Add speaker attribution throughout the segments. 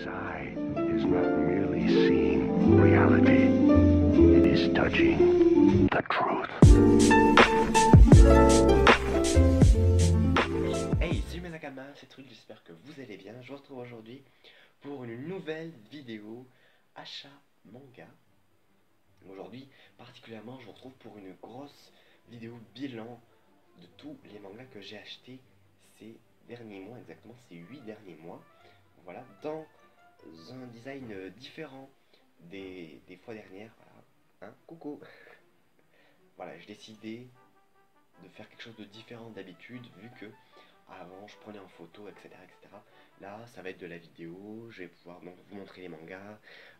Speaker 1: eye is not merely seeing reality, it is touching the truth.
Speaker 2: Hey, salut mes Nakama, c'est Truc, j'espère que vous allez bien. Je vous retrouve aujourd'hui pour une nouvelle vidéo achat manga. Aujourd'hui, particulièrement, je vous retrouve pour une grosse vidéo bilan de tous les mangas que j'ai achetés ces derniers mois, exactement ces 8 derniers mois. Voilà, dans un design différent des fois dernières. Voilà, hein, coucou. Voilà, j'ai décidé de faire quelque chose de différent d'habitude, vu que avant je prenais en photo, etc., etc. Là, ça va être de la vidéo, je vais pouvoir donc vous montrer les mangas,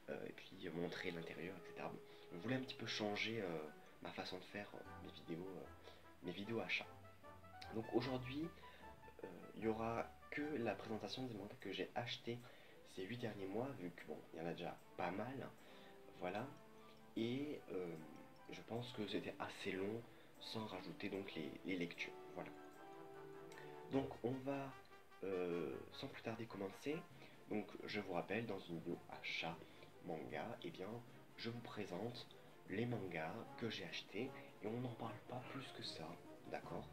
Speaker 2: et puis montrer l'intérieur, etc. Je voulais un petit peu changer ma façon de faire mes vidéos achats. Donc aujourd'hui, il y aura que la présentation des mangas que j'ai achetés ces 8 derniers mois, vu que bon, il y en a déjà pas mal, voilà. Et je pense que c'était assez long, sans rajouter donc les lectures, voilà. Donc on va sans plus tarder commencer. Donc je vous rappelle, dans une vidéo achat manga, et bien je vous présente les mangas que j'ai achetés et on n'en parle pas plus que ça, d'accord?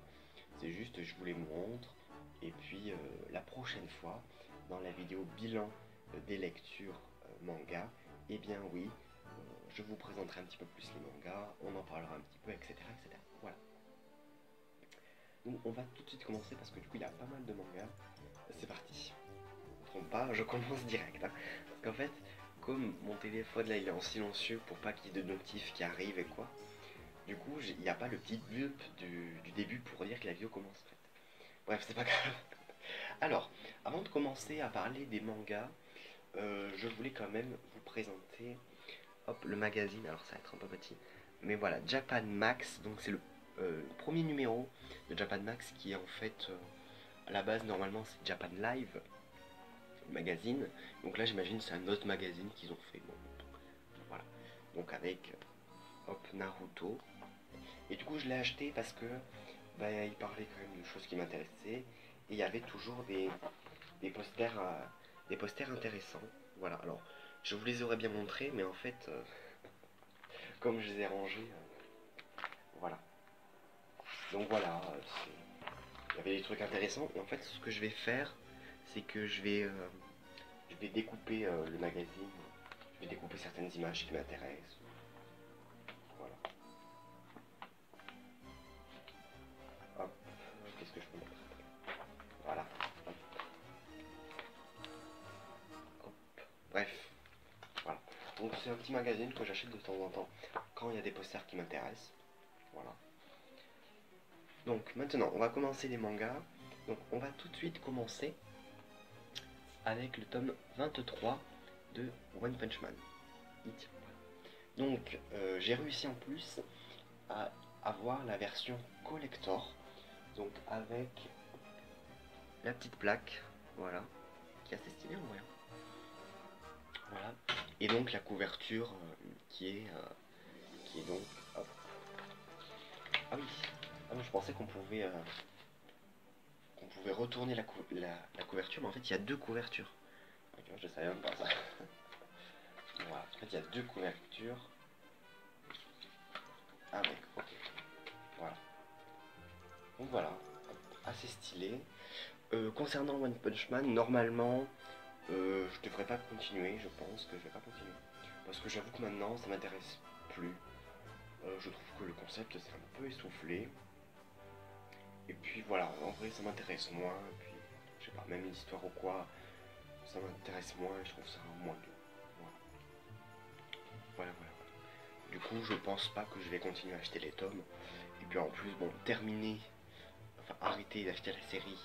Speaker 2: C'est juste je vous les montre et puis la prochaine fois dans la vidéo bilan des lectures manga, et bien oui, je vous présenterai un petit peu plus les mangas, on en parlera un petit peu, etc., etc. Voilà. Donc on va tout de suite commencer parce que du coup il y a pas mal de mangas. C'est parti. Ne me trompe pas, je commence direct. Hein. Parce qu'en fait, comme mon téléphone là il est en silencieux pour pas qu'il y ait de notifs qui arrivent et quoi, du coup il n'y a pas le petit bip du début pour dire que la vidéo commence en fait. Bref, c'est pas grave. Alors, avant de commencer à parler des mangas, je voulais quand même vous présenter le magazine. Alors ça va être un peu petit, mais voilà, Japan Max. Donc c'est le premier numéro de Japan Max qui est en fait à la base normalement c'est Japan Live magazine. Donc là j'imagine c'est un autre magazine qu'ils ont fait. Bon, voilà. Donc avec Naruto. Et du coup je l'ai acheté parce que bah, il parlait quand même de choses qui m'intéressaient et il y avait toujours des posters intéressants. Voilà. Alors je vous les aurais bien montrés, mais en fait comme je les ai rangés, voilà. Donc voilà, il y avait des trucs intéressants. Et en fait, ce que je vais faire, c'est que je vais découper le magazine. Je vais découper certaines images qui m'intéressent. Voilà. Hop, qu'est-ce que je peux mettre après? Voilà. Hop. Hop. Bref, voilà. Donc c'est un petit magazine que j'achète de temps en temps quand il y a des posters qui m'intéressent. Voilà. Donc maintenant, on va commencer les mangas. Donc on va tout de suite commencer avec le tome 23 de One Punch Man. Donc j'ai réussi en plus à avoir la version collector, donc avec la petite plaque, voilà, qui est assez stylée en vrai. Voilà. Et donc la couverture qui est donc hop. Ah oui, ah non, je pensais qu'on pouvait retourner la couverture, mais en fait il y a deux couvertures. Okay, je savais même pas ça. Voilà, en fait il y a deux couvertures avec, ok, voilà. Donc voilà, assez stylé. Concernant One Punch Man, normalement je devrais pas continuer, je pense que je vais pas continuer. Parce que j'avoue que maintenant ça m'intéresse plus. Je trouve que le concept c'est un peu essoufflé. Et puis voilà, en vrai ça m'intéresse moins. Et puis je sais pas, même l'histoire ou quoi, ça m'intéresse moins et je trouve ça moins bien. Voilà. Du coup je pense pas que je vais continuer à acheter les tomes. Et puis en plus bon, terminer, enfin arrêter d'acheter la série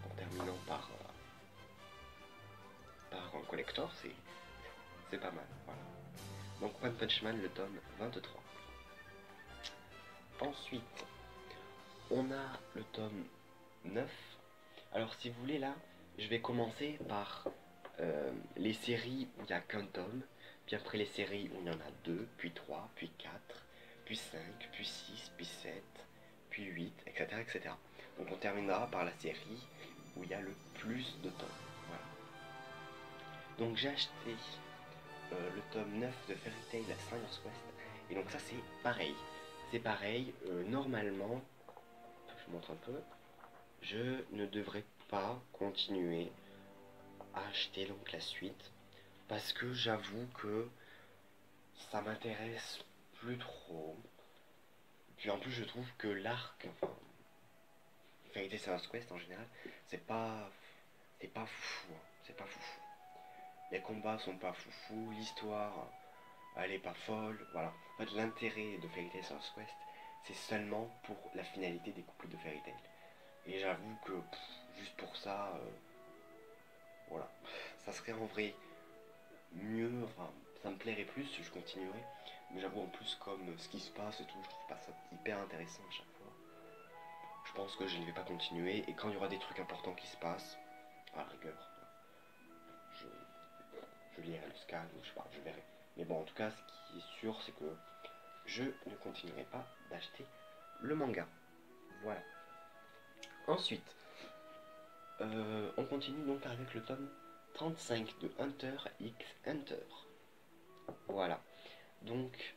Speaker 2: en terminant par un collector, c'est pas mal, voilà. Donc One Punch Man, le tome 23. Ensuite, on a le tome 9. Alors si vous voulez là, je vais commencer par les séries où il n'y a qu'un tome, puis après les séries où il y en a 2, puis 3, puis 4, puis 5, puis 6, puis 7, puis 8, etc., etc. Donc on terminera par la série où il y a le plus de tomes. Voilà. Donc j'ai acheté le tome 9 de Fairy Tail Stardust Quest. Et donc ça c'est pareil. C'est pareil, normalement, je vous montre un peu, je ne devrais pas continuer à acheter donc la suite. Parce que j'avoue que ça m'intéresse plus trop. Puis en plus je trouve que l'arc, enfin, Fairy Tail Stardust Quest en général, c'est pas foufou, hein. C'est pas foufou. Les combats sont pas foufou, l'histoire elle est pas folle, voilà. En fait l'intérêt de Fairy Tail Stardust Quest c'est seulement pour la finalité des couples de Fairy Tail. Et j'avoue que juste pour ça, voilà, ça serait en vrai mieux, enfin ça me plairait plus, je continuerais. Mais j'avoue en plus comme ce qui se passe et tout, je trouve pas ça hyper intéressant à chaque fois. Je pense que je ne vais pas continuer et quand il y aura des trucs importants qui se passent, à la rigueur, je lirai le scan, je sais pas, je verrai. Mais bon, en tout cas, ce qui est sûr, c'est que je ne continuerai pas d'acheter le manga. Voilà. Ensuite, on continue donc avec le tome 35 de Hunter x Hunter. Voilà. Donc,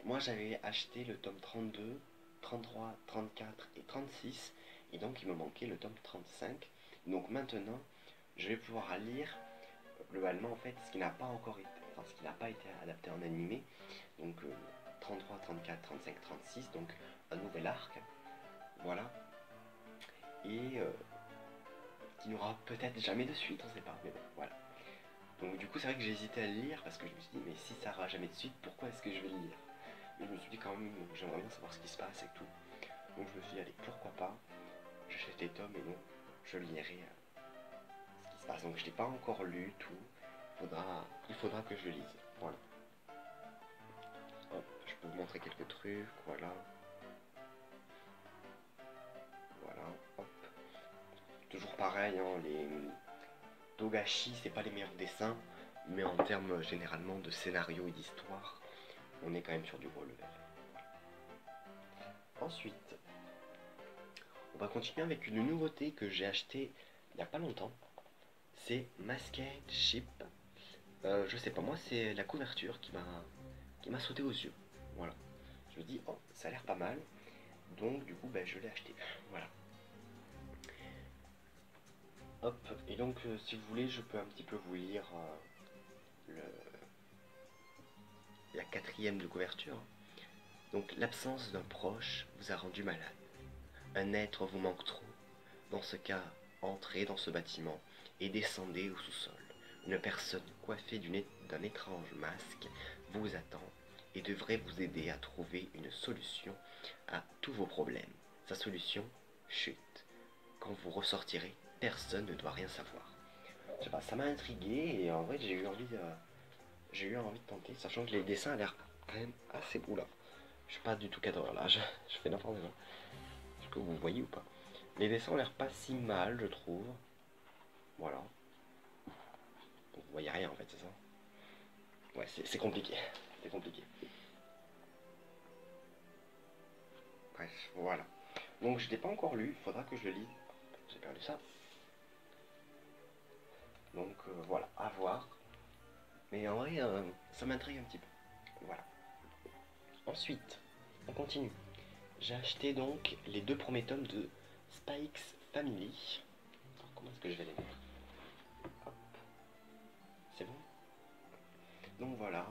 Speaker 2: moi j'avais acheté le tome 32, 33, 34 et 36. Et donc il me manquait le tome 35. Donc maintenant, je vais pouvoir lire globalement en fait ce qui n'a pas encore été, enfin ce qui n'a pas été adapté en animé. Donc 33, 34, 35, 36. Donc un nouvel arc. Voilà. Et qui n'aura peut-être jamais de suite, on sait pas. Mais bon, voilà. Donc du coup c'est vrai que j'ai hésité à le lire parce que je me suis dit mais si ça n'aura jamais de suite, pourquoi est-ce que je vais le lire? Et je me suis dit quand même j'aimerais bien savoir ce qui se passe et tout. Donc je me suis dit allez pourquoi pas, j'achète les tomes et bon je lirai ce qui se passe. Donc je l'ai pas encore lu tout, il faudra que je le lise. Voilà. Hop, je peux vous montrer quelques trucs, voilà. Voilà, hop. Toujours pareil, hein, les Togashi c'est pas les meilleurs dessins, mais en termes généralement de scénario et d'histoire, on est quand même sur du gros level. Ensuite, on va continuer avec une nouveauté que j'ai achetée il n'y a pas longtemps. C'est Masked Ship. Je sais pas, moi c'est la couverture qui m'a sauté aux yeux. Voilà. Je me dis, oh, ça a l'air pas mal. Donc du coup, ben, je l'ai acheté. Voilà. Hop, et donc si vous voulez, je peux un petit peu vous lire la quatrième de couverture. Donc l'absence d'un proche vous a rendu malade. Un être vous manque trop. Dans ce cas, entrez dans ce bâtiment et descendez au sous-sol. Une personne coiffée d'un étrange masque vous attend et devrait vous aider à trouver une solution à tous vos problèmes. Sa solution, chute. Quand vous ressortirez, personne ne doit rien savoir. Je sais pas, ça m'a intrigué et en vrai j'ai eu envie de tenter, sachant que les dessins ont l'air quand même assez beaux là. Je suis pas du tout cadreur là, je fais n'importe quoi. Est-ce que vous voyez ou pas? Les dessins ont l'air pas si mal, je trouve. Voilà. Donc, vous voyez rien en fait, c'est ça? Ouais, c'est compliqué. C'est compliqué. Bref, voilà. Donc je l'ai pas encore lu, faudra que je le lise. J'ai perdu ça. Donc voilà, à voir. Mais en vrai, ça m'intrigue un petit peu. Voilà. Ensuite, on continue. J'ai acheté donc les 2 premiers tomes de Spikes Family. Alors, comment est-ce que je vais les mettre? Hop. C'est bon? Donc voilà.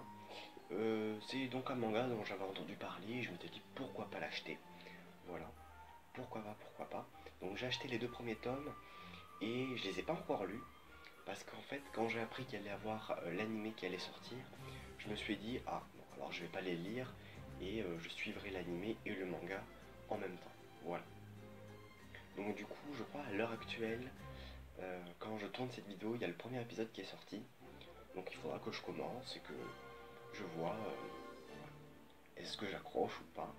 Speaker 2: C'est donc un manga dont j'avais entendu parler. Je m'étais dit pourquoi pas l'acheter. Voilà. Pourquoi pas. Donc j'ai acheté les 2 premiers tomes et je les ai pas encore lus. Parce qu'en fait, quand j'ai appris qu'il allait avoir l'animé qui allait sortir, je me suis dit, ah, bon, alors je vais pas les lire et je suivrai l'animé et le manga en même temps. Voilà. Donc du coup, je crois à l'heure actuelle, quand je tourne cette vidéo, il y a le premier épisode qui est sorti. Donc il faudra que je commence et que je vois est-ce que j'accroche ou pas.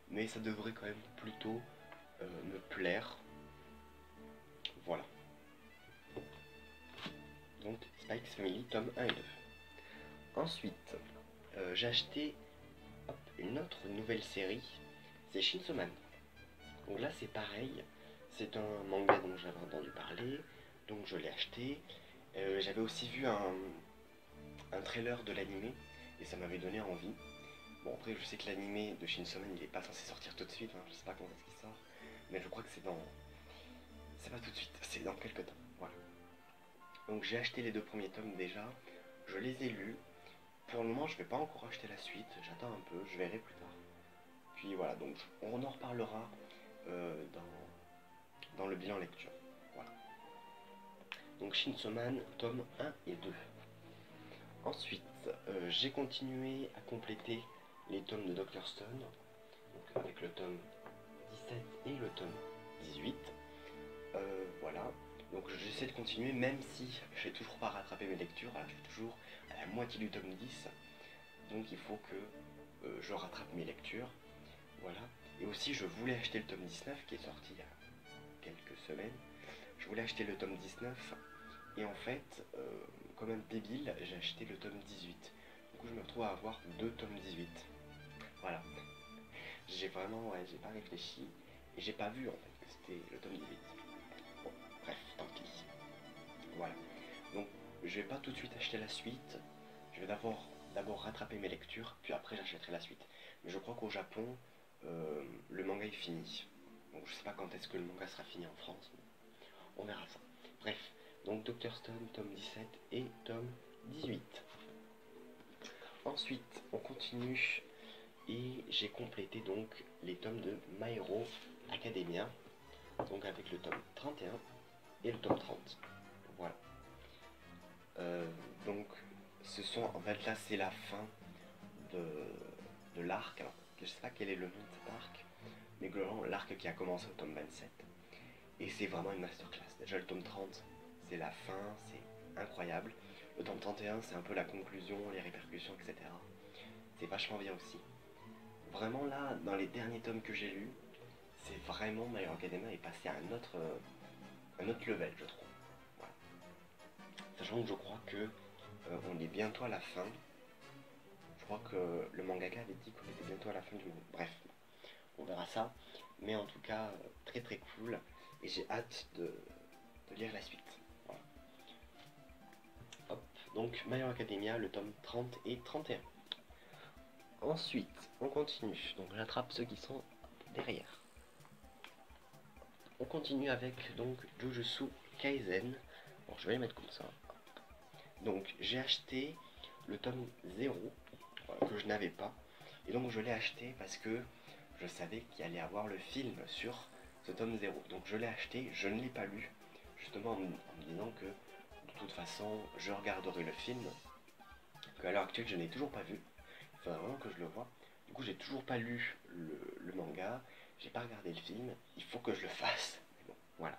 Speaker 2: Mais ça devrait quand même plutôt me plaire. Voilà. Donc Spikes Family, tome 1 et 2. Ensuite, j'ai acheté une autre nouvelle série, c'est Chainsaw Man. Donc là c'est pareil, c'est un manga dont j'avais entendu parler, donc je l'ai acheté. J'avais aussi vu un trailer de l'animé et ça m'avait donné envie. Bon, après je sais que l'animé de Chainsaw Man il est pas censé sortir tout de suite, hein, je sais pas quand est-ce qu'il sort, mais je crois que c'est dans... C'est pas tout de suite, c'est dans quelques temps, voilà. Donc j'ai acheté les 2 premiers tomes déjà, je les ai lus. Pour le moment je vais pas encore acheter la suite, j'attends un peu, je verrai plus tard. Puis voilà, donc on en reparlera dans le bilan lecture. Voilà. Donc Chainsaw Man, tome 1 et 2. Ensuite, j'ai continué à compléter les tomes de Dr. Stone, donc avec le tome 17 et le tome 18. Voilà, donc j'essaie de continuer même si j'ai toujours pas rattrapé mes lectures, je suis toujours à la moitié du tome 10, donc il faut que je rattrape mes lectures. Voilà, et aussi je voulais acheter le tome 19 qui est sorti il y a quelques semaines. Je voulais acheter le tome 19 et en fait, comme un débile, j'ai acheté le tome 18. Du coup je me retrouve à avoir 2 tomes 18. Voilà. J'ai vraiment, ouais, j'ai pas réfléchi et j'ai pas vu en fait que c'était le tome 18. Bon, bref, tant pis. Voilà. Donc je vais pas tout de suite acheter la suite. Je vais d'abord rattraper mes lectures, puis après j'achèterai la suite. Mais je crois qu'au Japon, le manga est fini. Donc je sais pas quand est-ce que le manga sera fini en France, mais on verra ça. Bref, donc Dr. Stone, tome 17 et tome 18. Ensuite, on continue et j'ai complété donc les tomes de My Hero Academia, donc avec le tome 31 et le tome 30. Voilà. Donc, ce sont en fait là c'est la fin de l'arc. Alors, je sais pas quel est le nom de cet arc, mais globalement l'arc qui a commencé au tome 27. Et c'est vraiment une masterclass. Déjà le tome 30, c'est la fin, c'est incroyable. Le tome 31, c'est un peu la conclusion, les répercussions, etc. C'est vachement bien aussi. Vraiment là, dans les derniers tomes que j'ai lus, c'est vraiment My Hero Academia est passé à un autre level, je trouve. Voilà. Sachant que je crois que on est bientôt à la fin. Je crois que le mangaka avait dit qu'on était bientôt à la fin du monde. Bref, on verra ça. Mais en tout cas, très très cool. Et j'ai hâte de lire la suite. Voilà. Hop. Donc My Hero Academia, le tome 30 et 31. Ensuite, on continue. Donc j'attrape ceux qui sont derrière. On continue avec donc Jujutsu Kaisen. Bon, je vais les mettre comme ça. Donc j'ai acheté le tome 0 que je n'avais pas. Et donc je l'ai acheté parce que je savais qu'il allait avoir le film sur ce tome 0. Donc je l'ai acheté, je ne l'ai pas lu. Justement en me disant que de toute façon je regarderai le film. Qu'à l'heure actuelle je n'ai toujours pas vu. Il faudra vraiment que je le vois. Du coup j'ai toujours pas lu le manga. J'ai pas regardé le film. Il faut que je le fasse. Bon, voilà.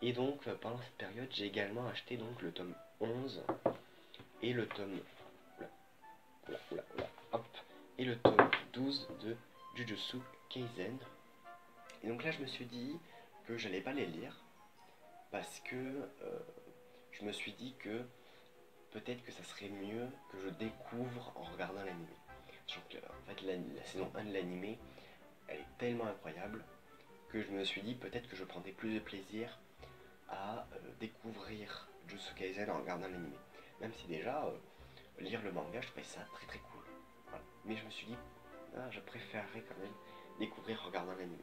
Speaker 2: Et donc pendant cette période j'ai également acheté donc le tome 11 et le tome hop, et le tome 12 de Jujutsu Kaisen. Et donc là je me suis dit que j'allais pas les lire parce que je me suis dit que peut-être que ça serait mieux que je découvre en regardant l'anime. En fait la saison 1 de l'anime elle est tellement incroyable que je me suis dit peut-être que je prendrais plus de plaisir à découvrir Jujutsu Kaisen en regardant l'anime. Même si déjà lire le manga je trouvais ça très très cool. Voilà. Mais je me suis dit ah, je préférerais quand même découvrir en regardant l'anime.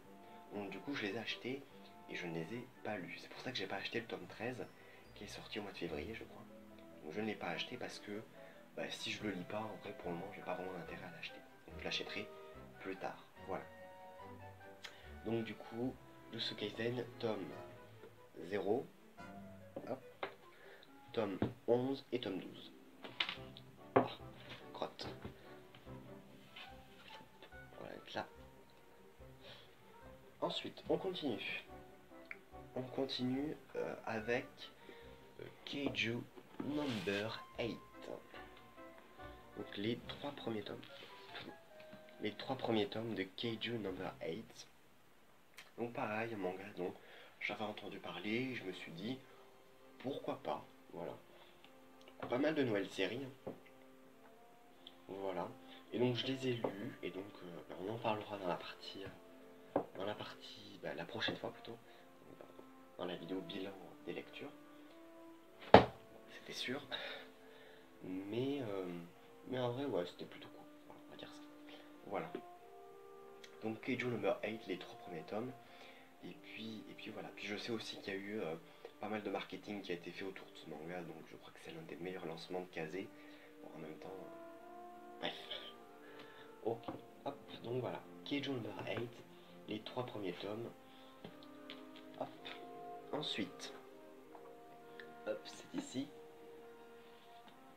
Speaker 2: Donc du coup je les ai achetés et je ne les ai pas lus. C'est pour ça que j'ai pas acheté le tome 13 qui est sorti au mois de février je crois. Donc je ne l'ai pas acheté parce que si je le lis pas, en vrai pour le moment j'ai pas vraiment d'intérêt à l'acheter. Donc je l'achèterai plus tard. Voilà. Donc du coup, Jujutsu Kaisen, tome 0, hop, tome 11 et tome 12. Oh, crotte. Voilà, là. Ensuite, on continue. On continue avec Keiju Number 8. Donc les 3 premiers tomes. Les 3 premiers tomes de Keiju Number 8. Donc pareil, un manga dont j'avais entendu parler, je me suis dit pourquoi pas, voilà. Pas mal de nouvelles séries. Voilà. Et donc je les ai lus et donc on en parlera dans la partie la prochaine fois plutôt, dans la vidéo bilan des lectures. sûr. Mais en vrai, ouais, c'était plutôt cool. Voilà, on va dire ça. Voilà. Donc Keijo Number 8, les 3 premiers tomes. Et puis voilà. Puis je sais aussi qu'il y a eu pas mal de marketing qui a été fait autour de ce manga. Donc je crois que c'est l'un des meilleurs lancements de Kazé. Bon, en même temps... bref. Ok. Hop. Donc voilà. Keijo Number 8, les 3 premiers tomes. Hop. Ensuite... hop, c'est ici.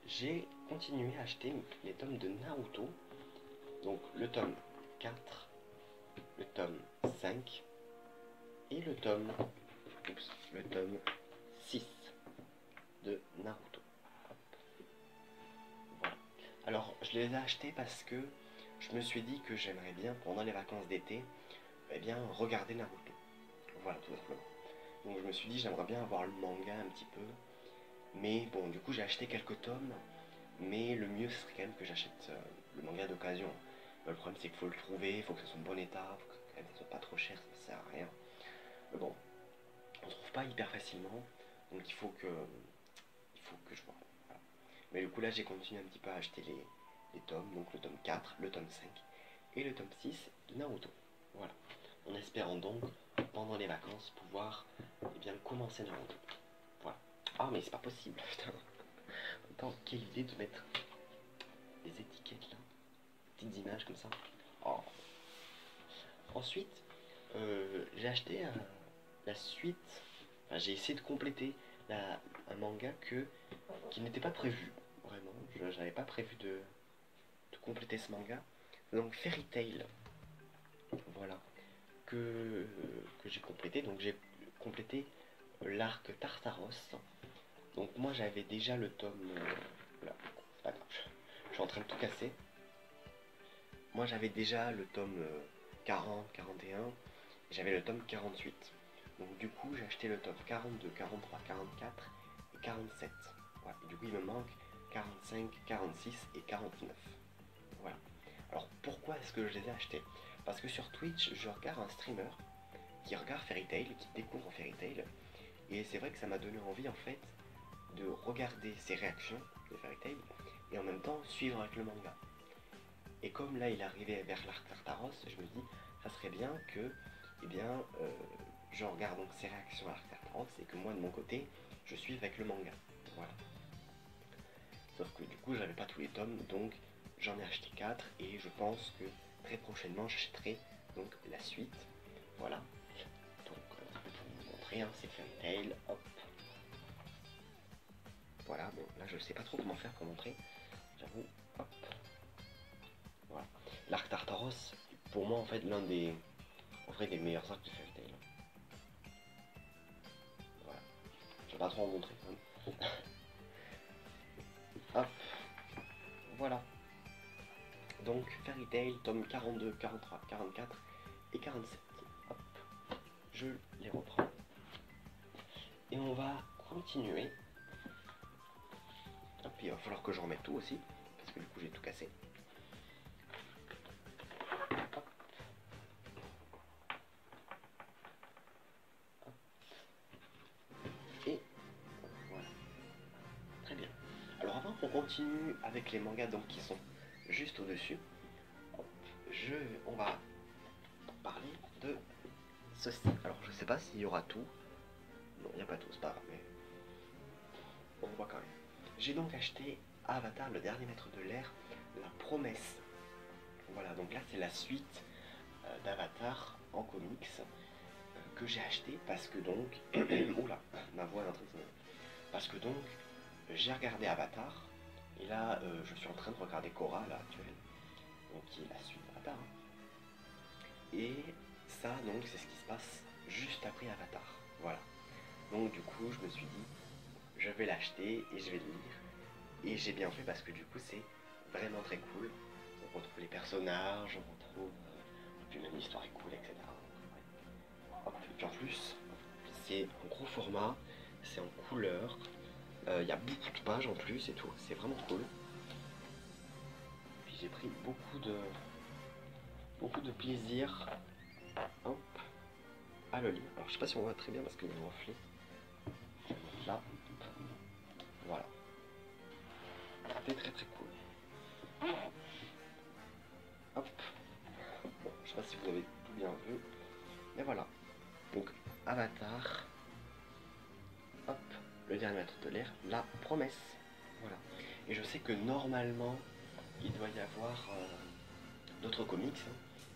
Speaker 2: J'ai continué à acheter les tomes de Naruto. Donc le tome 4, le tome 5 et le tome 6 de Naruto. Hop. Voilà. Alors je les ai achetés parce que je me suis dit que j'aimerais bien pendant les vacances d'été regarder Naruto. Voilà, tout simplement. Donc je me suis dit j'aimerais bien avoir le manga un petit peu. Mais bon, du coup j'ai acheté quelques tomes. Mais le mieux ce serait quand même que j'achète le manga d'occasion. Le problème c'est qu'il faut le trouver, il faut que ce soit en bon état, il faut que quand même ce soit pas trop cher, ça sert à rien. Mais bon, on trouve pas hyper facilement, donc il faut que je vois. Voilà. Mais du coup là j'ai continué un petit peu à acheter les tomes, donc le tome 4, le tome 5 et le tome 6 de Naruto. Voilà. En espérant donc pendant les vacances pouvoir commencer Naruto. Voilà. Ah mais c'est pas possible, putain. Attends, quelle idée de mettre des étiquettes là, petites images comme ça. Oh. Ensuite, j'ai acheté la suite. Enfin, j'ai essayé de compléter un manga qui n'était pas prévu. Vraiment, j'avais pas prévu de compléter ce manga. Donc Fairy Tail, voilà, que j'ai complété. Donc j'ai complété l'arc Tartaros. Donc moi j'avais déjà le tome... là, c'est pas grave, je suis en train de tout casser. Moi j'avais déjà le tome 40, 41, et j'avais le tome 48. Donc du coup j'ai acheté le tome 42, 43, 44 et 47. Voilà. Et du coup il me manque 45, 46 et 49. Voilà. Alors pourquoi est-ce que je les ai achetés? Parce que sur Twitch je regarde un streamer qui regarde Fairy Tail, qui découvre Fairy Tail. Et c'est vrai que ça m'a donné envie en fait de regarder ses réactions de Fairy Tail et en même temps suivre avec le manga. Et comme là il arrivait vers l'arc Tartaros, je me dis ça serait bien que je regarde donc ses réactions à l'arc Tartaros et que moi de mon côté je suive avec le manga. Voilà. Sauf que du coup j'avais pas tous les tomes, donc j'en ai acheté 4 et je pense que très prochainement j'achèterai donc la suite. Voilà. Donc pour vous montrer, hein, c'est Fairy Tail, hop. Voilà, bon là je sais pas trop comment faire pour montrer, j'avoue, hop. Voilà. L'arc Tartaros, pour moi en fait l'un des meilleurs arcs de Fairy Tail. Voilà. Je vais pas trop en montrer quand même. Hop. Voilà. Donc Fairy Tail, tome 42, 43, 44 et 47. Hop. Je les reprends. Et on va continuer. Hop, il va falloir que je remette tout aussi, parce que du coup j'ai tout cassé. Et voilà. Très bien. Alors avant qu'on continue avec les mangas donc qui sont juste au-dessus, on va parler de ceci. Alors je sais pas s'il y aura tout. Non, il n'y a pas tout, c'est pas grave, mais on voit quand même. J'ai donc acheté Avatar, le dernier maître de l'air, la promesse. Voilà, donc là c'est la suite d'Avatar en comics que j'ai acheté parce que donc... Oula, ma voix est en train de... Parce que donc j'ai regardé Avatar et là je suis en train de regarder Korra là actuelle, donc qui est la suite d'Avatar. Et ça donc c'est ce qui se passe juste après Avatar. Voilà. Donc du coup je me suis dit je vais l'acheter et je vais le lire. Et j'ai bien fait parce que du coup c'est vraiment très cool. On retrouve les personnages, on retrouve... puis même l'histoire est cool, etc. Hop. Et puis en plus, c'est en gros format, c'est en couleur. Il y a beaucoup de pages en plus et tout, c'est vraiment cool. Puis j'ai pris beaucoup de plaisir, hop, à le lire. Alors je sais pas si on voit très bien parce qu'il est reflet. Là, voilà. c'était très très cool. Hop. Bon, je sais pas si vous avez tout bien vu. Mais voilà. Donc, Avatar. Hop. Le dernier maître de l'air. La promesse. Voilà. Et je sais que normalement, il doit y avoir d'autres comics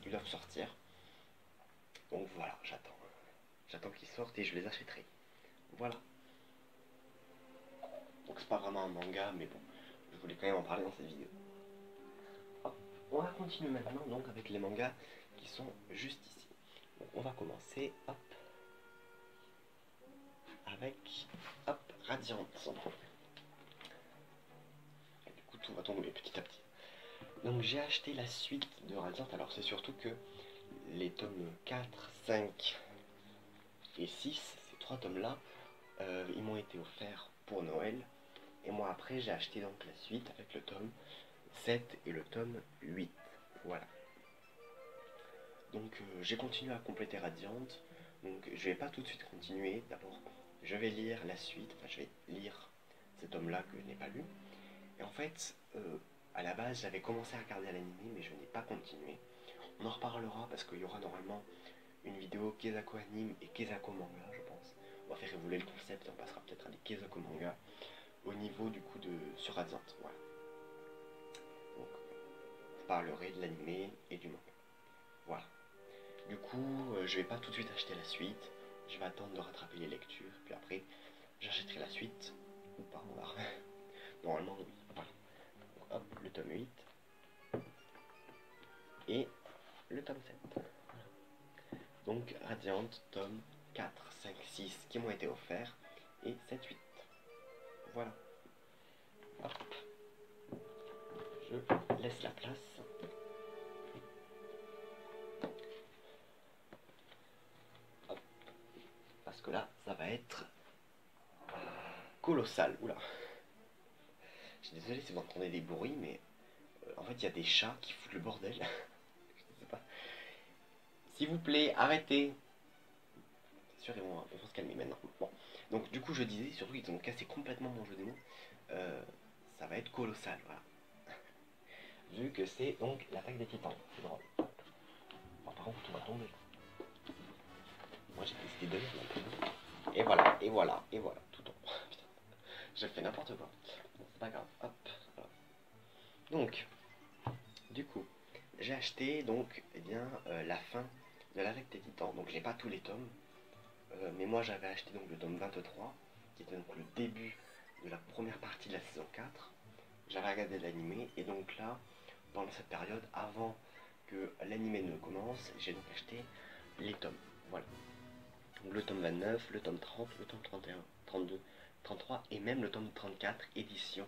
Speaker 2: qui doivent sortir. Donc voilà, j'attends. J'attends qu'ils sortent et je les achèterai. Voilà. Donc c'est pas vraiment un manga, mais bon, je voulais quand même en parler dans cette vidéo. Hop. On va continuer maintenant donc avec les mangas qui sont juste ici. Donc on va commencer, hop, avec, hop, Radiant. Et du coup tout va tomber petit à petit. Donc j'ai acheté la suite de Radiant, alors c'est surtout que les tomes 4, 5 et 6, ces 3 tomes là, ils m'ont été offerts pour Noël. Et moi après j'ai acheté donc la suite avec le tome 7 et le tome 8. Voilà. Donc j'ai continué à compléter Radiant. Donc je vais pas tout de suite continuer. D'abord je vais lire la suite. Enfin je vais lire ces tomes là que je n'ai pas lu. Et en fait à la base j'avais commencé à regarder l'anime mais je n'ai pas continué. On en reparlera parce qu'il y aura normalement une vidéo Kezako anime et Kezako manga je pense. On va faire évoluer le concept et on passera peut-être à des Kezako manga au niveau du coup de sur Radiant. Voilà. Donc je parlerai de l'anime et du manga. Voilà. Du coup, je vais pas tout de suite acheter la suite. Je vais attendre de rattraper les lectures. Puis après, j'achèterai la suite. Ou pas, on va. Normalement, oui. Voilà. Donc, hop, le tome 8. Et le tome 7. Voilà. Donc, Radiant, tome 4, 5, 6 qui m'ont été offerts. Et 7, 8. Voilà. Hop. Je laisse la place. Parce que là, ça va être colossal. Oula. Je suis désolé si vous entendez des bruits, mais en fait, il y a des chats qui foutent le bordel. Je sais pas. S'il vous plaît, arrêtez. C'est sûr, ils vont se calmer maintenant. Bon. Donc, du coup, je disais, surtout qu'ils ont cassé complètement mon jeu des mots. Ça va être colossal, voilà. Vu que c'est donc l'attaque des titans. C'est drôle. Bon, par contre, tout va tomber. Moi, j'ai décidé de lire maintenant. Et voilà, et voilà, et voilà, tout tombe. Putain, j'ai fait n'importe quoi. Bon, c'est pas grave, hop, voilà. Donc, du coup, j'ai acheté donc, eh bien, la fin de l'attaque des titans. Donc, j'ai pas tous les tomes, mais moi j'avais acheté donc le tome 23, qui était donc le début de la première partie de la saison 4. J'avais regardé l'animé, et donc là, pendant cette période, avant que l'animé ne commence, j'ai donc acheté les tomes. Voilà. Donc le tome 29, le tome 30, le tome 31, 32, 33 et même le tome 34, édition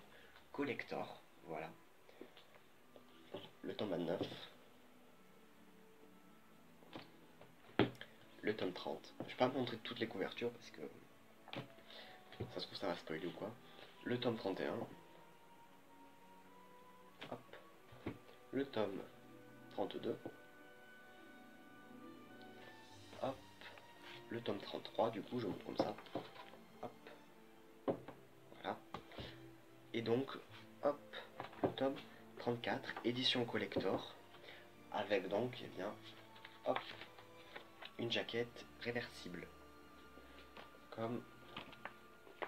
Speaker 2: collector. Voilà. Le tome 29. Le tome 30. Je vais pas montrer toutes les couvertures parce que ça se trouve ça va spoiler ou quoi. Le tome 31. Hop. Le tome 32. Hop. Le tome 33, du coup je montre comme ça. Hop. Voilà. Et donc, hop, le tome 34, édition collector. Avec donc, eh bien, hop, une jaquette réversible. Comme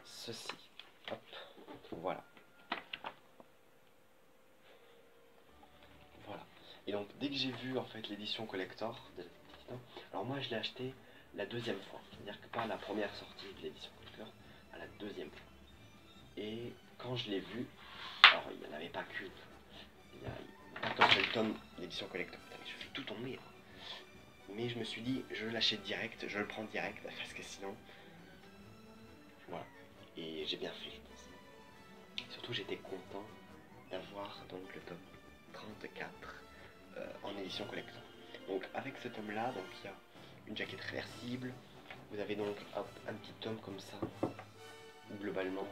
Speaker 2: ceci. Hop. Voilà. Voilà. Et donc, dès que j'ai vu en fait l'édition collector de la Titan, alors moi je l'ai acheté la deuxième fois. C'est-à-dire que pas à la première sortie de l'édition collector, à la deuxième fois. Et quand je l'ai vu, alors il n'y en avait pas qu'une. Il y a 14 seul tome d'édition collector. Putain, mais je fais tout tomber. Mais je me suis dit, je l'achète direct, je le prends direct, parce que sinon... Voilà. Et j'ai bien fait, je pense. Surtout, j'étais content d'avoir donc le tome 34 en édition collector. Donc, avec ce tome-là, donc il y a une jaquette réversible. Vous avez donc hop, un petit tome comme ça, où globalement,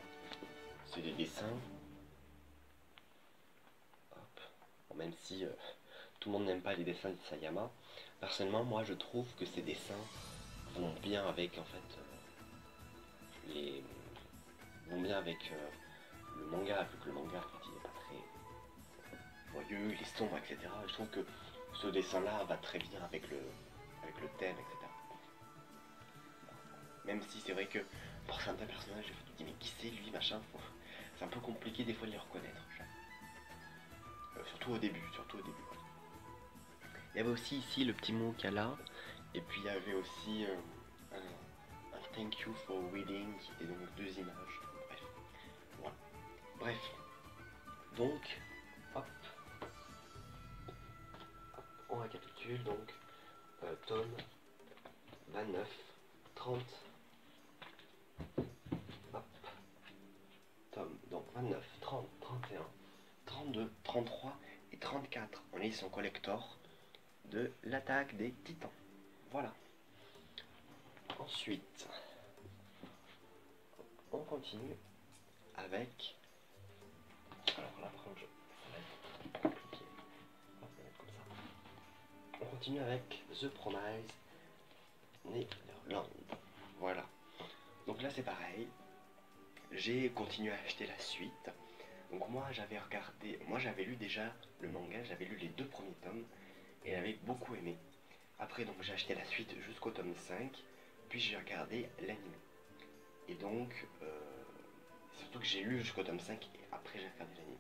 Speaker 2: c'est des dessins. Hop. Bon, même si tout le monde n'aime pas les dessins d'Isayama, personnellement, moi, je trouve que ces dessins vont bien avec, en fait, vont bien avec le manga, vu que le manga en fait, il est pas très joyeux, il est sombre, etc. Je trouve que ce dessin-là va très bien avec le thème, etc. Même si c'est vrai que pour certains personnages, je me dis mais qui c'est lui, machin, c'est un peu compliqué des fois de les reconnaître. Surtout au début, Il y avait aussi ici le petit mot Kala, et puis il y avait aussi un thank you for reading, qui était donc 2 images. Bref, voilà. Bref, donc, hop, on récapitule donc, tome 29, 30, hop, tome donc 29, 30, 31, 32, 33 et 34 en édition collector de l'attaque des titans. Voilà. Ensuite, on continue avec. Alors là, par contre, ça va être compliqué. On va mettre comme ça. On continue avec The Promise Neverland. Voilà. Donc là, c'est pareil. J'ai continué à acheter la suite. Donc moi, j'avais lu déjà le manga, j'avais lu les 2 premiers tomes et j'avais beaucoup aimé. Après, donc j'ai acheté la suite jusqu'au tome 5, puis j'ai regardé l'anime. Et donc, surtout que j'ai lu jusqu'au tome 5 et après j'ai regardé l'anime.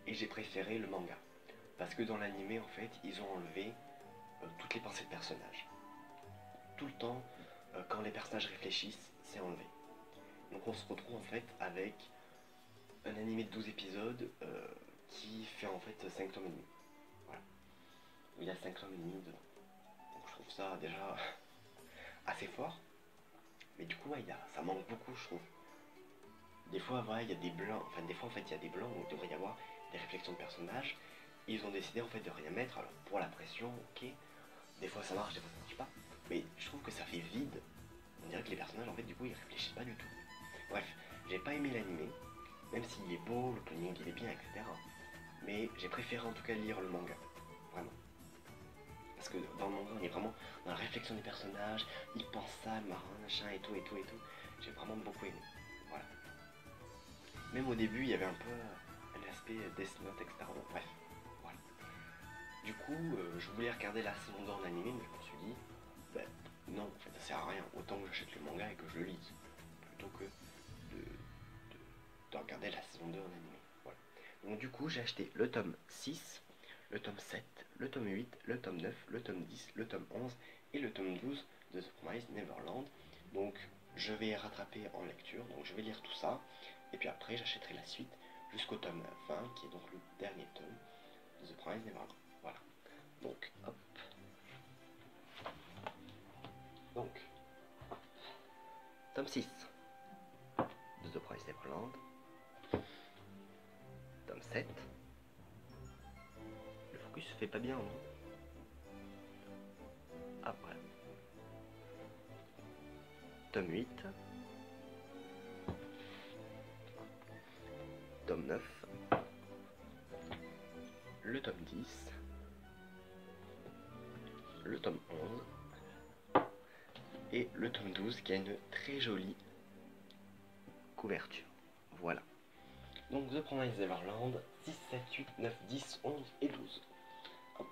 Speaker 2: Et j'ai préféré le manga. Parce que dans l'anime, en fait, ils ont enlevé toutes les pensées de personnages. Tout le temps, quand les personnages réfléchissent, c'est enlevé. Donc on se retrouve en fait avec un animé de 12 épisodes qui fait en fait 5 tomes et demi. Voilà. Il y a 5 tomes et demi dedans. Donc je trouve ça déjà assez fort. Mais du coup, ouais, ça manque beaucoup, je trouve. Des fois, ouais, il y a des blancs. Enfin, des fois, en fait, il y a des blancs où il devrait y avoir des réflexions de personnages. Ils ont décidé en fait de rien mettre. Alors pour la pression, ok. Des fois ça marche, des fois ça marche pas. Mais je trouve que ça fait vide. On dirait que les personnages en fait du coup ils réfléchissent pas du tout. Bref, j'ai pas aimé l'animé, même s'il est beau, le planning il est bien, etc. Mais j'ai préféré en tout cas lire le manga. Vraiment. Parce que dans le manga on est vraiment dans la réflexion des personnages, ils pensent ça, le marin, machin et tout et tout et tout. J'ai vraiment beaucoup aimé. Voilà. Même au début il y avait un peu un aspect Death Note, etc. Donc, bref. Voilà. Du coup, je voulais regarder la saison 2 en animé, mais je me suis dit, ben, non, en fait, ça sert à rien. Autant que j'achète le manga et que je le lise, plutôt que de regarder la saison 2 en animé. Voilà. Donc du coup, j'ai acheté le tome 6, le tome 7, le tome 8, le tome 9, le tome 10, le tome 11 et le tome 12 de The Promised Neverland. Donc je vais rattraper en lecture, donc je vais lire tout ça, et puis après j'achèterai la suite jusqu'au tome 20, qui est donc le dernier tome de The Promised Neverland. Voilà. Donc, hop. Donc, hop. Tome 6 de The Promised Neverland. Tome 7. Le focus se fait pas bien, non? Ah, voilà. Tome 8. Tome 9. Le tome 10. Le tome 11. Et le tome 12 qui a une très jolie couverture. Voilà. Donc The Promised Neverland, 6, 7, 8, 9, 10, 11 et 12. Hop.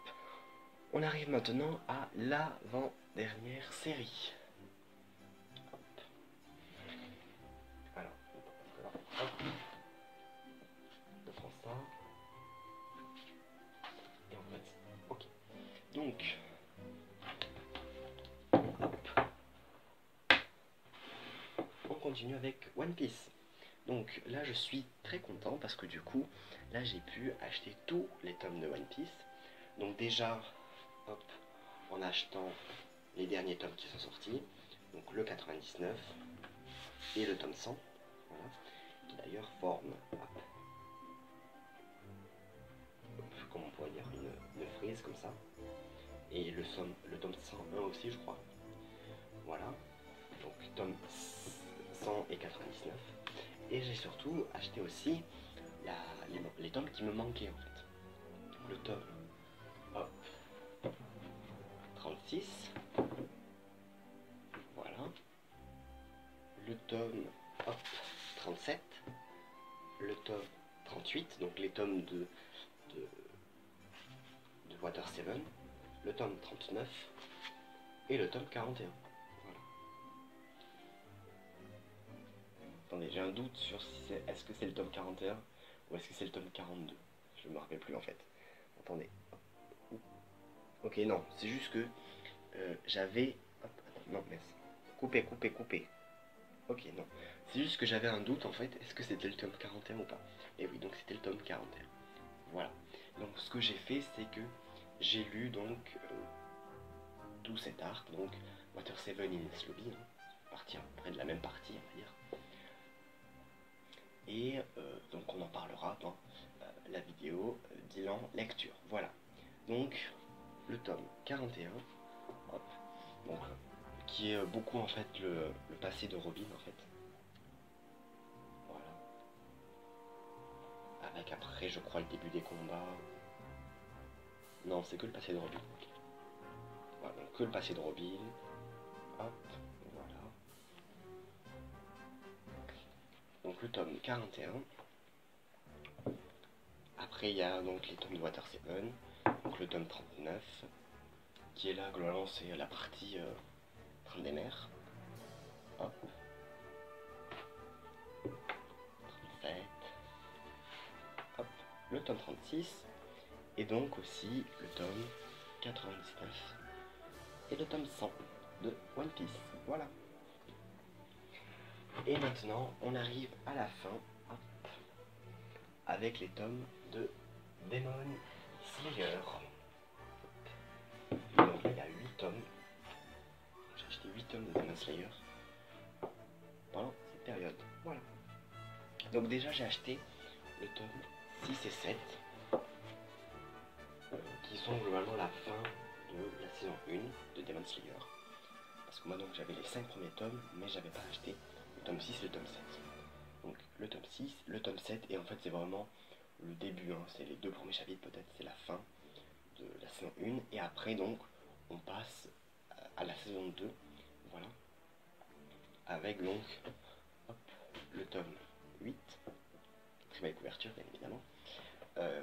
Speaker 2: On arrive maintenant à l'avant-dernière série. Hop. Alors, hop. Je prends ça. Et en fait, ok. Donc, hop. On continue avec One Piece. Donc là je suis très content parce que du coup là j'ai pu acheter tous les tomes de One Piece. Donc déjà hop, en achetant les derniers tomes qui sont sortis, donc le 99 et le tome 100, voilà, qui d'ailleurs forme comment on pourrait dire une frise comme ça, et le tome 101 aussi je crois. Voilà, donc tome 100 et 99. Et j'ai surtout acheté aussi les tomes qui me manquaient en fait. Le tome hop, 36. Voilà. Le tome hop, 37. le tome 38, donc les tomes de Water 7, le tome 39 et le tome 41. Voilà. Attendez, j'ai un doute sur si c'est est-ce que c'est le tome 41 ou est-ce que c'est le tome 42. Je me rappelle plus en fait. Attendez. Ok, non, c'est juste que j'avais... Non, mais couper. Ok, non. C'est juste que j'avais un doute en fait, est-ce que c'était le tome 41 ou pas? Et oui, donc c'était le tome 41. Voilà. Donc ce que j'ai fait, c'est que j'ai lu donc tout cet arc, donc Water 7 in Lobby, hein, partie à peu près de la même partie, on va dire. Et donc on en parlera dans la vidéo bilan lecture. Voilà. Donc le tome 41, hop, donc, qui est beaucoup en fait le passé de Robin en fait. Voilà. Avec après je crois le début des combats. Non, c'est que le passé de Robin. Voilà, donc que le passé de Robin. Hop, voilà. Donc le tome 41. Après il y a donc les tomes de Water 7, donc le tome 39, qui est là globalement c'est la partie Train des mers. Hop. 37. Hop. Le tome 36. Et donc aussi le tome 99 et le tome 100 de One Piece. Voilà. Et maintenant on arrive à la fin, hop, avec les tomes de Demon Slayer. Donc là il y a 8 tomes. J'ai acheté 8 tomes de Demon Slayer pendant cette période. Voilà. Donc déjà j'ai acheté le tome 6 et 7 qui sont globalement la fin de la saison 1 de Demon Slayer. Parce que moi donc j'avais les 5 premiers tomes mais j'avais pas acheté le tome 6 et le tome 7. Donc le tome 6, le tome 7 et en fait c'est vraiment le début, hein, c'est les 2 premiers chapitres peut-être, c'est la fin de la saison 1 et après donc on passe à la saison 2, voilà, avec donc hop, le tome 8, très belle couverture bien évidemment.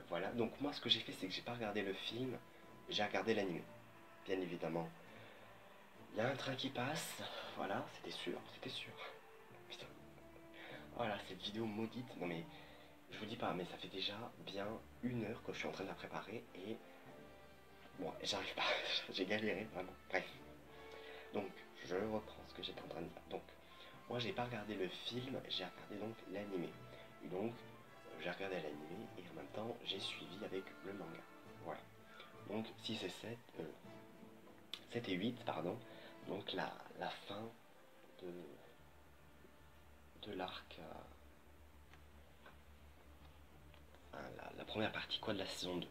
Speaker 2: Voilà, donc moi ce que j'ai fait c'est que j'ai pas regardé le film, j'ai regardé l'anime, bien évidemment. Il y a un train qui passe, voilà, c'était sûr. Putain. Voilà, cette vidéo maudite, non mais, je vous dis pas, mais ça fait déjà bien 1 heure que je suis en train de la préparer et... Bon, j'arrive pas, j'ai galéré, vraiment, bref. Donc, je reprends ce que j'étais en train de dire. Donc, moi j'ai pas regardé le film, j'ai regardé donc l'animé. Et donc, j'ai regardé l'animé et en même temps, j'ai suivi avec le manga. Voilà. Donc, 6 et 7, 7 et 8, pardon. Donc, la fin de l'arc... la première partie quoi de la saison 2.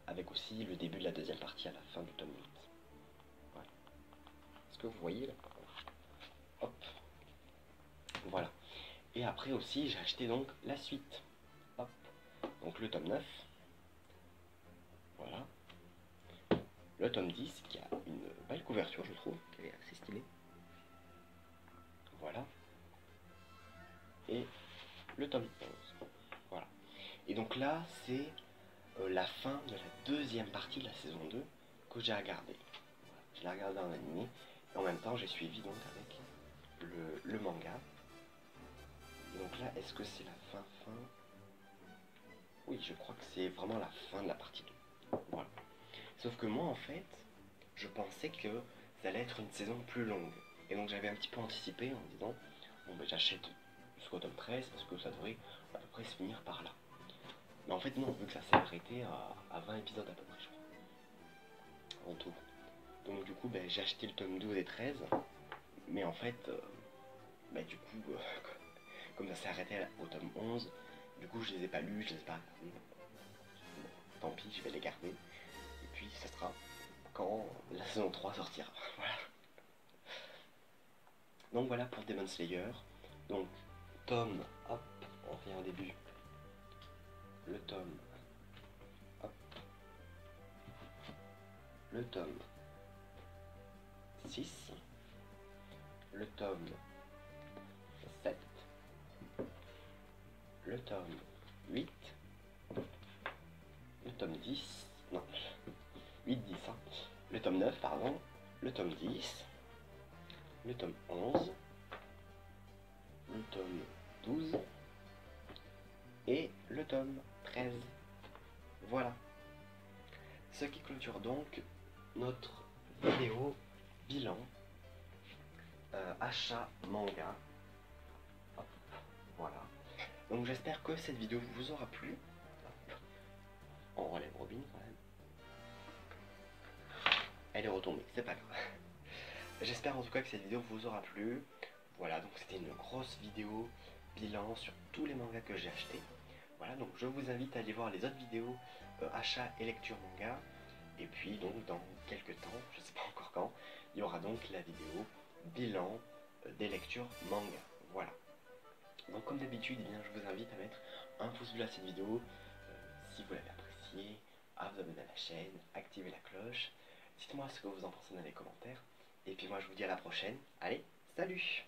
Speaker 2: Avec aussi le début de la deuxième partie à la fin du tome 8. Voilà. Est-ce que vous voyez là? Hop. Voilà. Et après aussi j'ai acheté donc la suite. Hop. Donc le tome 9. Voilà. Le tome 10 qui a une belle couverture je trouve, qui est assez stylée. Voilà. Et le tome 11. Voilà. Et donc là c'est la fin de la deuxième partie de la saison 2 que j'ai regardé. Voilà. Je l'ai regardé en animé et en même temps j'ai suivi donc avec le manga. Et donc là, est-ce que c'est la fin? Oui, je crois que c'est vraiment la fin de la partie 2. Voilà. Sauf que moi, en fait, je pensais que ça allait être une saison plus longue. Et donc j'avais un petit peu anticipé en disant, bon ben j'achète jusqu'au tome 13 parce que ça devrait à peu près se finir par là. Mais en fait non, vu que ça s'est arrêté à 20 épisodes à peu près, je crois. En tout. Donc du coup, ben, j'ai acheté le tome 12 et 13. Mais en fait, ben, du coup, comme ça s'est arrêté au tome 11, du coup je les ai pas lus, je les ai pas regardés. Bon, tant pis, je vais les garder. Et puis ça sera quand la saison 3 sortira. Voilà. Donc voilà pour Demon Slayer. Donc tome, hop, on revient au début. Le tome, hop. Le tome 6. Le tome 7. le tome 8, le tome 10, non, 8, 10, hein, le tome 9, pardon, le tome 10, le tome 11, le tome 12 et le tome 13. Voilà. Ce qui clôture donc notre vidéo bilan achat manga. Hop, voilà. Donc j'espère que cette vidéo vous aura plu. Hop. On relève Robin quand même. Elle est retombée, c'est pas grave. J'espère en tout cas que cette vidéo vous aura plu. Voilà, donc c'était une grosse vidéo bilan sur tous les mangas que j'ai achetés. Voilà, donc je vous invite à aller voir les autres vidéos achat et lecture manga. Et puis donc dans quelques temps, je sais pas encore quand, il y aura donc la vidéo bilan des lectures manga. Voilà. Donc comme d'habitude, eh bien, je vous invite à mettre un pouce bleu à cette vidéo si vous l'avez appréciée, à vous abonner à la chaîne, activer la cloche. Dites-moi ce que vous en pensez dans les commentaires. Et puis moi je vous dis à la prochaine. Allez, salut!